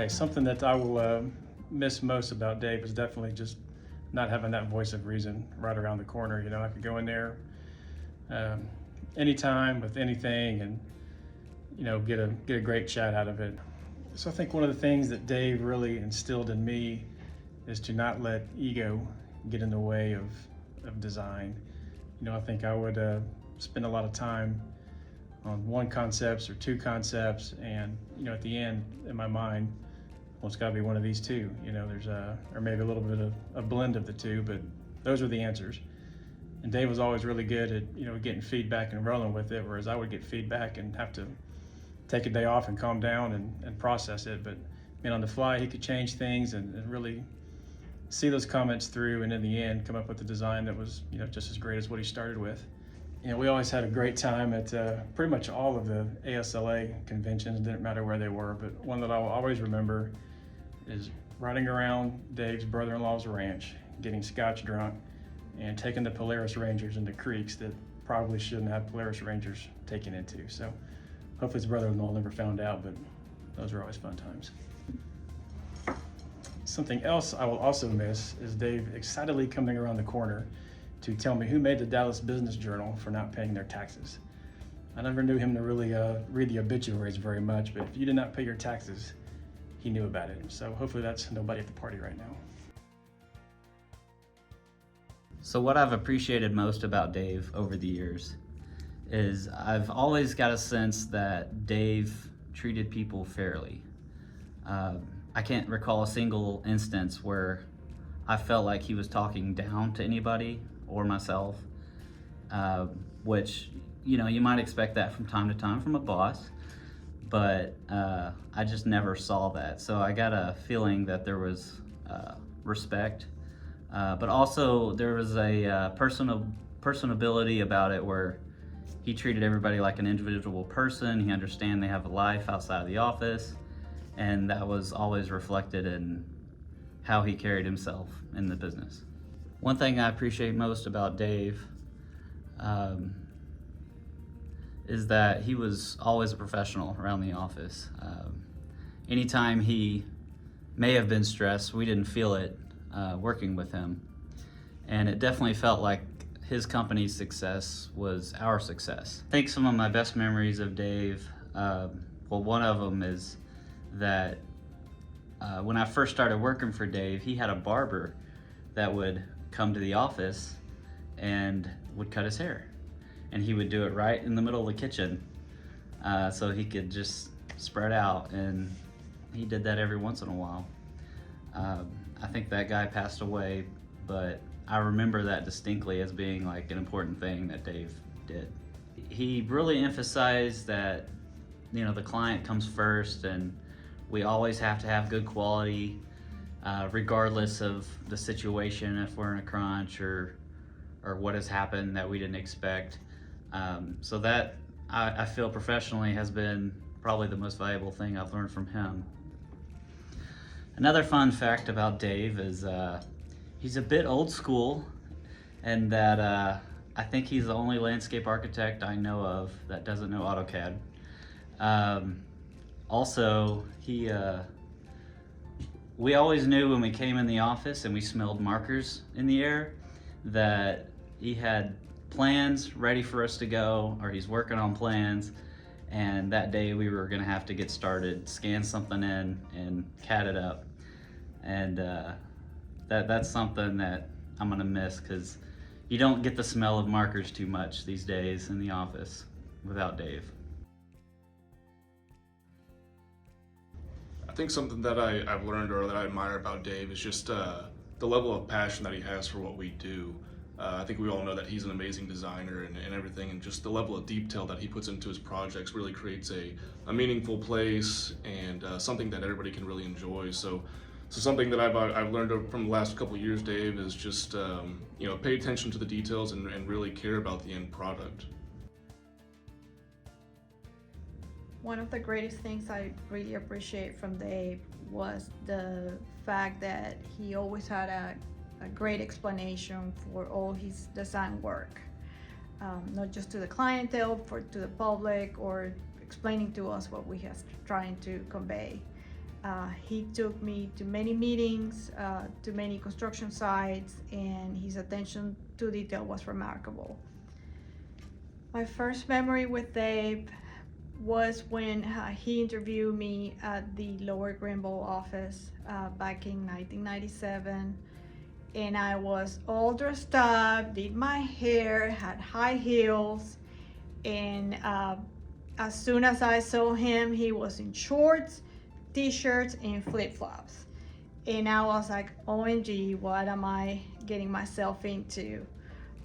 Okay, something that I will miss most about Dave is definitely just not having that voice of reason right around the corner. You know, I could go in there um, anytime with anything and, you know, get a great chat out of it. So I think one of the things that Dave really instilled in me is to not let ego get in the way of design. You know, I think I would spend a lot of time on one concepts or two concepts, and you know, at the end, in my mind, well, it's got to be one of these two. You know, there's or maybe a little bit of a blend of the two, but those are the answers. And Dave was always really good at, you know, getting feedback and rolling with it, whereas I would get feedback and have to take a day off and calm down and process it. But I mean, on the fly, he could change things and really see those comments through, and in the end, come up with a design that was, you know, just as great as what he started with. You know, we always had a great time at pretty much all of the ASLA conventions. Didn't matter where they were, but one that I'll always remember is riding around Dave's brother-in-law's ranch, getting scotch drunk, and taking the Polaris Rangers into creeks that probably shouldn't have Polaris Rangers taken into. So hopefully his brother-in-law never found out, but those were always fun times. Something else I will also miss is Dave excitedly coming around the corner to tell me who made the Dallas Business Journal for not paying their taxes. I never knew him to really read the obituaries very much, but if you did not pay your taxes, he knew about it. So hopefully that's nobody at the party right now. So what I've appreciated most about Dave over the years is I've always got a sense that Dave treated people fairly. I can't recall a single instance where I felt like he was talking down to anybody or myself, which, you know, you might expect that from time to time from a boss, but I just never saw that. So I got a feeling that there was respect, but also there was a personability about it where he treated everybody like an individual person. He understand they have a life outside of the office, and that was always reflected in how he carried himself in the business. One thing I appreciate most about Dave is that he was always a professional around the office. Anytime he may have been stressed, we didn't feel it working with him. And it definitely felt like his company's success was our success. I think some of my best memories of Dave, well, one of them is that when I first started working for Dave, he had a barber that would come to the office and would cut his hair. And he would do it right in the middle of the kitchen, so he could just spread out, and he did that every once in a while. I think that guy passed away, but I remember that distinctly as being like an important thing that Dave did. He really emphasized that, you know, the client comes first, and we always have to have good quality, regardless of the situation, if we're in a crunch or what has happened that we didn't expect. So that I feel professionally has been probably the most valuable thing I've learned from him. Another fun fact about Dave is he's a bit old school, and that I think he's the only landscape architect I know of that doesn't know AutoCAD. Also, we always knew when we came in the office and we smelled markers in the air that he had plans ready for us to go, or he's working on plans, and that day we were gonna have to get started, scan something in and CAD it up. And that's something that I'm gonna miss, because you don't get the smell of markers too much these days in the office without Dave. I think something that I've learned or that I admire about Dave is just the level of passion that he has for what we do. I think we all know that he's an amazing designer and everything, and just the level of detail that he puts into his projects really creates a meaningful place and something that everybody can really enjoy. So something that I've learned from the last couple of years, Dave, is just you know, pay attention to the details and really care about the end product. One of the greatest things I really appreciate from Dave was the fact that he always had a great explanation for all his design work, not just to the clientele, to the public, or explaining to us what we are trying to convey. He took me to many meetings, to many construction sites, and his attention to detail was remarkable. My first memory with Dave was when he interviewed me at the Lower Greenville office back in 1997. And I was all dressed up, did my hair, had high heels, and as soon as I saw him, he was in shorts, t-shirts, and flip-flops. And I was like, OMG, what am I getting myself into?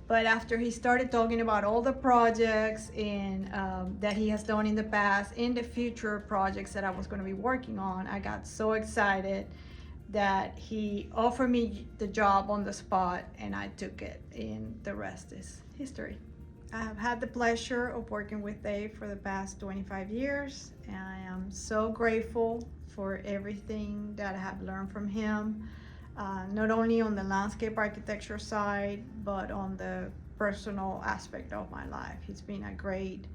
But after he started talking about all the projects and that he has done in the past and the future projects that I was going to be working on, I got so excited that he offered me the job on the spot, and I took it, and the rest is history. I have had the pleasure of working with Dave for the past 25 years, and I am so grateful for everything that I have learned from him, not only on the landscape architecture side, but on the personal aspect of my life. He's been a great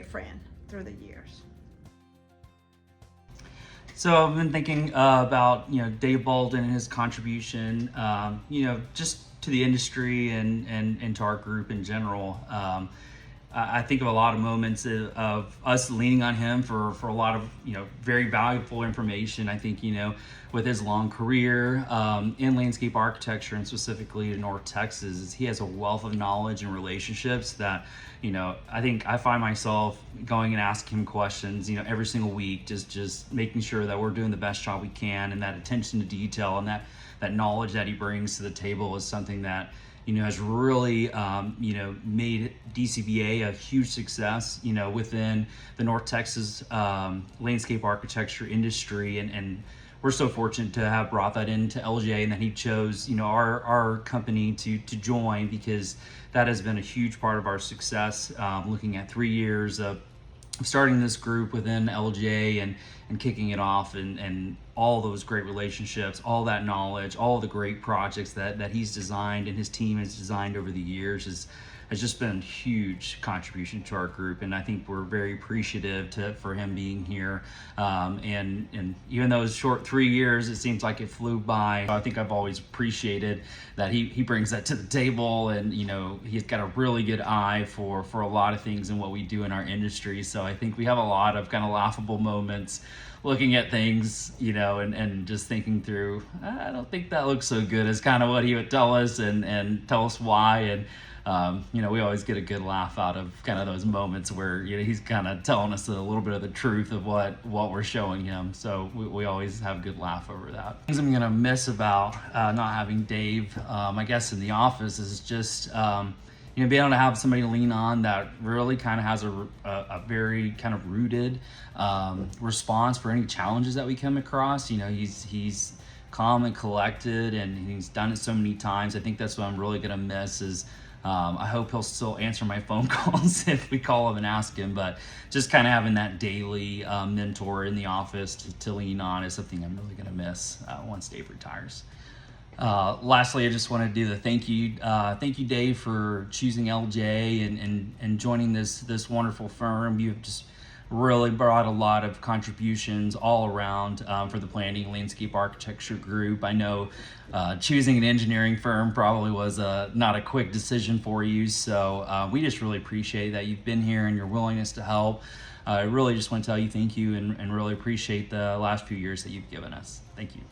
friend through the years. So I've been thinking about Dave Baldwin and his contribution, just to the industry and to our group in general. I think of a lot of moments of us leaning on him for a lot of very valuable information. I think with his long career in landscape architecture and specifically in North Texas, he has a wealth of knowledge and relationships that I think I find myself going and asking him questions every single week, just making sure that we're doing the best job we can, and that attention to detail and that knowledge that he brings to the table is something that has really made DCBA a huge success within the North Texas landscape architecture industry, and we're so fortunate to have brought that into LJ, and that he chose our company to join, because that has been a huge part of our success, looking at 3 years of starting this group within LJ and kicking it off, and all those great relationships, all that knowledge, all the great projects that he's designed and his team has designed over the years has just been a huge contribution to our group. And I think we're very appreciative for him being here. And even though it's short 3 years, it seems like it flew by. I think I've always appreciated that he brings that to the table, and he's got a really good eye for a lot of things in what we do in our industry. So I think we have a lot of kind of laughable moments looking at things, and just thinking through, I don't think that looks so good, is kind of what he would tell us and tell us why. And we always get a good laugh out of kind of those moments where he's kind of telling us a little bit of the truth of what we're showing him. So we always have a good laugh over that. Things I'm gonna miss about not having Dave, I guess, in the office is just being able to have somebody to lean on that really kind of has a very kind of rooted response for any challenges that we come across. He's calm and collected, and he's done it so many times. I think that's what I'm really gonna miss is. I hope he'll still answer my phone calls if we call him and ask him, but just kind of having that daily mentor in the office to lean on is something I'm really going to miss once Dave retires. Lastly, I just want to do the thank you. Thank you, Dave, for choosing LJ and joining this wonderful firm. You've just really brought a lot of contributions all around for the planning landscape architecture group. I know choosing an engineering firm probably was not a quick decision for you, so we just really appreciate that you've been here and your willingness to help. I really just want to tell you thank you and really appreciate the last few years that you've given us. Thank you.